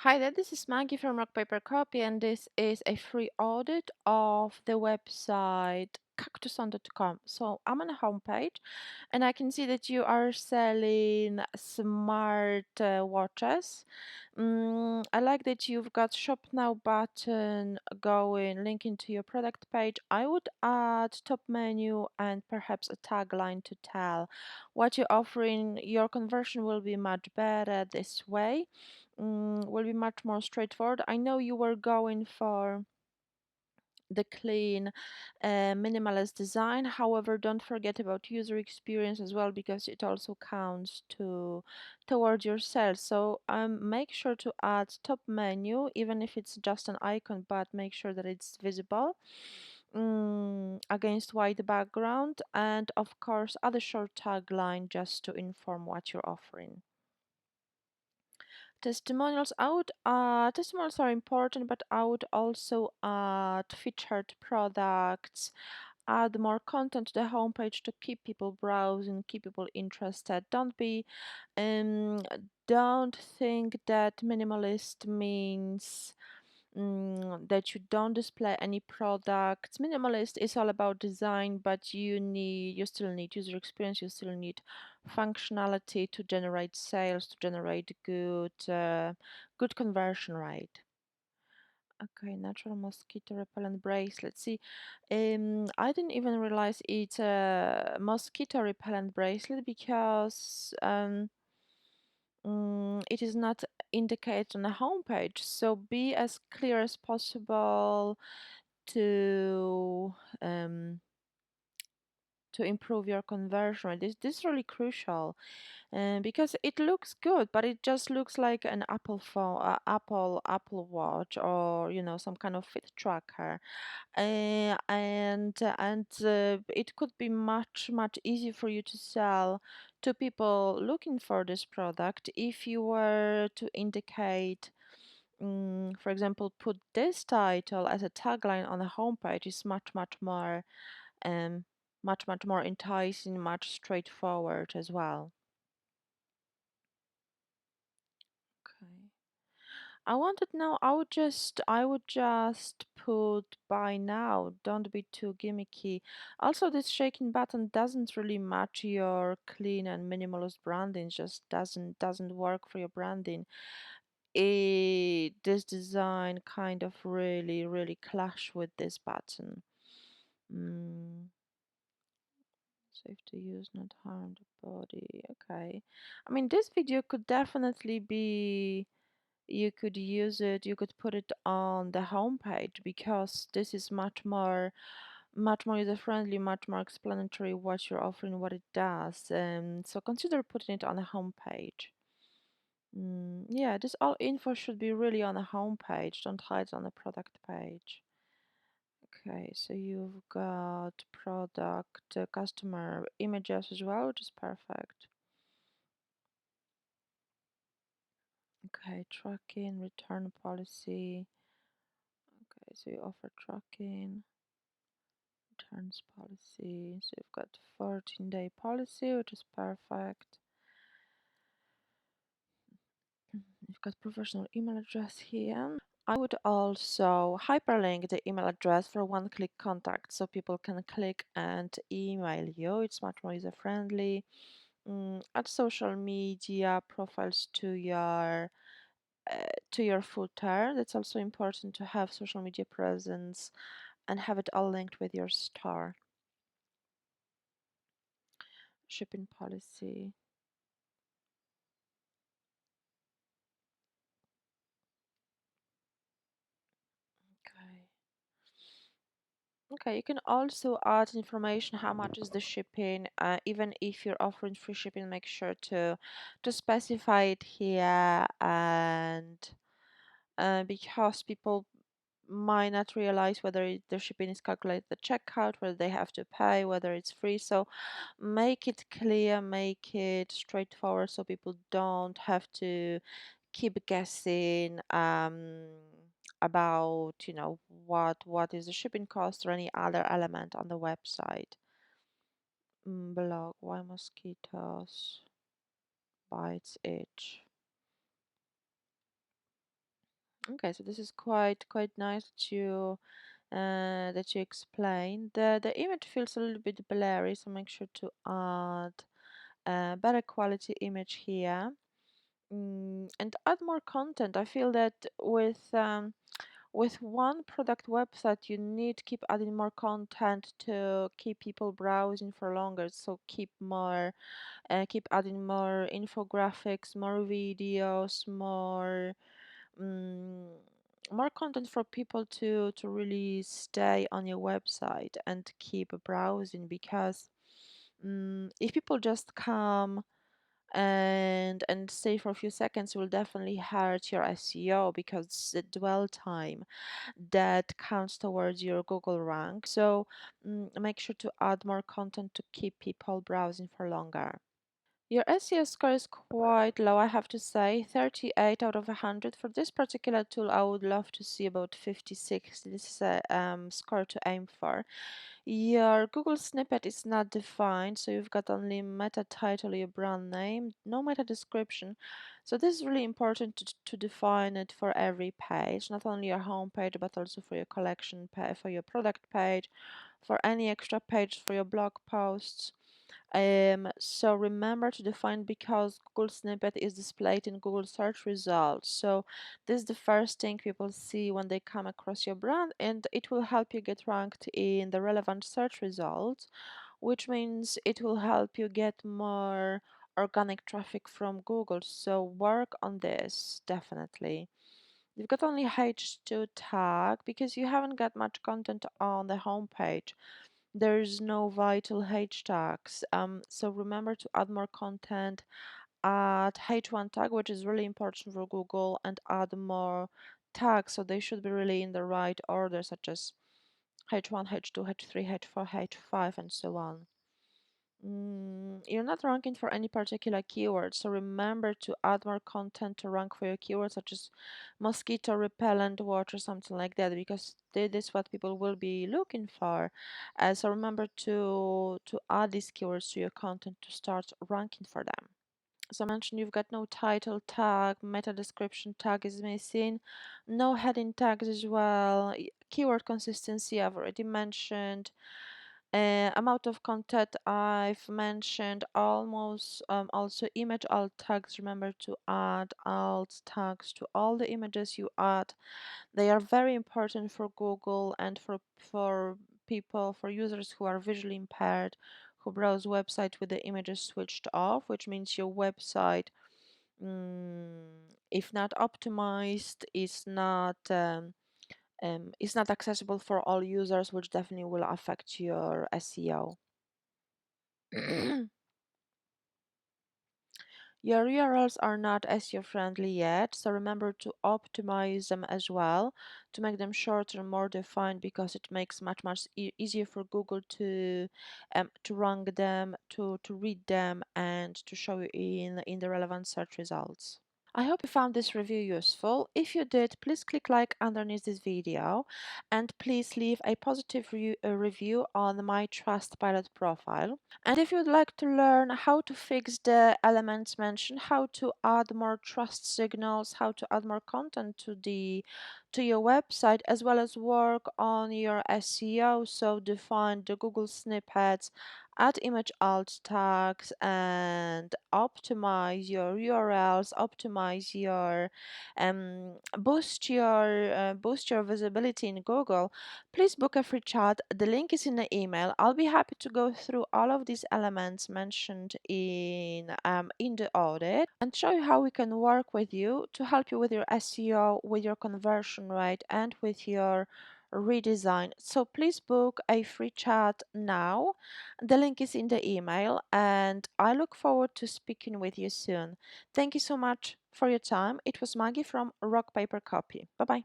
Hi there, this is Maggie from Rock Paper Copy, and this is a free audit of the website Kaktuson.com. So I'm on a homepage, and I can see that you are selling smart watches. I like that you've got Shop Now button going, linking to your product page. I would add top menu and perhaps a tagline to tell what you're offering. Your conversion will be much better this way. Will be much more straightforward. I know you were going for the clean, minimalist design. However, don't forget about user experience as well because it also counts towards your sales. So make sure to add top menu, even if it's just an icon, but make sure that it's visible against white background, and of course, add a short tagline just to inform what you're offering. Testimonials are important, but I would also add featured products, add more content to the homepage to keep people browsing, keep people interested. Um, don't think that minimalist means that you don't display any products. Minimalist is all about design, but you still need user experience, you still need functionality to generate sales, to generate good conversion rate. Okay, natural mosquito repellent bracelet. See, I didn't even realize it's a mosquito repellent bracelet because it is not indicated on the homepage. So be as clear as possible to um, to improve your conversion rate. This is really crucial because it looks good, but it just looks like an Apple phone, Apple Watch, or some kind of fit tracker. And it could be much easier for you to sell to people looking for this product if you were to indicate, for example, put this title as a tagline on the homepage. Is um, much more enticing, much straightforward as well. Okay. I would just put buy now. Don't be too gimmicky. Also, this shaking button doesn't really match your clean and minimalist branding. Just doesn't work for your branding. This design kind of really clash with this button. Mm, safe to use, not harm the body. Okay. I mean, this video could definitely be, you could use it, you could put it on the home page because this is much more user friendly, much more explanatory what you're offering, what it does. So consider putting it on the home page. Yeah, this all info should be really on the home page. Don't hide it on the product page. Okay, so you've got product, customer images as well, which is perfect. Okay, tracking, return policy. Okay, so you offer tracking, returns policy. So you've got 14-day policy, which is perfect. You've got professional email address here. I would also hyperlink the email address for one-click contact so people can click and email you. It's much more user-friendly. Add social media profiles to your footer. That's also important to have social media presence and have it all linked with your store. Shipping policy. Okay. Okay, you can also add information how much is the shipping. Even if you're offering free shipping, make sure to specify it here, and because people might not realize whether the shipping is calculated at checkout, whether they have to pay, whether it's free. So make it clear, make it straightforward, so people don't have to keep guessing about what is the shipping cost or any other element on the website. Blog, why mosquitoes bites itch. Okay, so this is quite nice that you explained. The image feels a little bit blurry, so make sure to add a better quality image here. And add more content. I feel that with one product website, you need to keep adding more content to keep people browsing for longer. So keep adding more infographics, more videos, mm, more content for people to really stay on your website and keep browsing. Because if people just come and stay for a few seconds, will definitely hurt your SEO, because the dwell time that counts towards your Google rank. So make sure to add more content to keep people browsing for longer. Your SEO score is quite low, I have to say, 38 out of 100. For this particular tool, I would love to see about 56. This is a score to aim for. Your Google snippet is not defined, so you've got only meta title, your brand name, no meta description. So this is really important to define it for every page, not only your home page, but also for your collection page, for your product page, for any extra page for your blog posts. So remember to define, because Google snippet is displayed in Google search results. So this is the first thing people see when they come across your brand, and it will help you get ranked in the relevant search results, which means it will help you get more organic traffic from Google. So work on this definitely. You've got only H2 tag because you haven't got much content on the homepage. There's no vital H tags. So remember to add more content at H1 tag, which is really important for Google, and add more tags. So they should be really in the right order, such as H1, H2, H3, H4, H5, and so on. You're not ranking for any particular keyword, so remember to add more content to rank for your keywords, such as mosquito repellent watch or something like that, because that is what people will be looking for. So remember to add these keywords to your content to start ranking for them. As I mentioned, you've got no title tag, meta description tag is missing, no heading tags as well. Keyword consistency I've already mentioned. Amount of content I've mentioned almost. Also image alt tags, remember to add alt tags to all the images you add. They are very important for Google and for people, for users who are visually impaired, who browse website with the images switched off, which means your website, if not optimized, is not accessible for all users, which definitely will affect your SEO. Your URLs are not SEO friendly yet, so remember to optimize them as well to make them shorter and more defined, because it makes much easier for Google to rank them, to read them, and to show you in the relevant search results. I hope you found this review useful. If you did, please click like underneath this video, and please leave a positive review on my Trustpilot profile. And if you'd like to learn how to fix the elements mentioned, how to add more trust signals, how to add more content to your website, as well as work on your SEO, so define the Google snippets, add image alt tags, and optimize your URLs, optimize your boost your visibility in Google, please book a free chat. The link is in the email. I'll be happy to go through all of these elements mentioned in the audit and show you how we can work with you to help you with your SEO, with your conversion rate, and with your redesign. So please book a free chat now. The link is in the email, and I look forward to speaking with you soon. Thank you so much for your time. It was Maggie from Rock Paper Copy. Bye bye.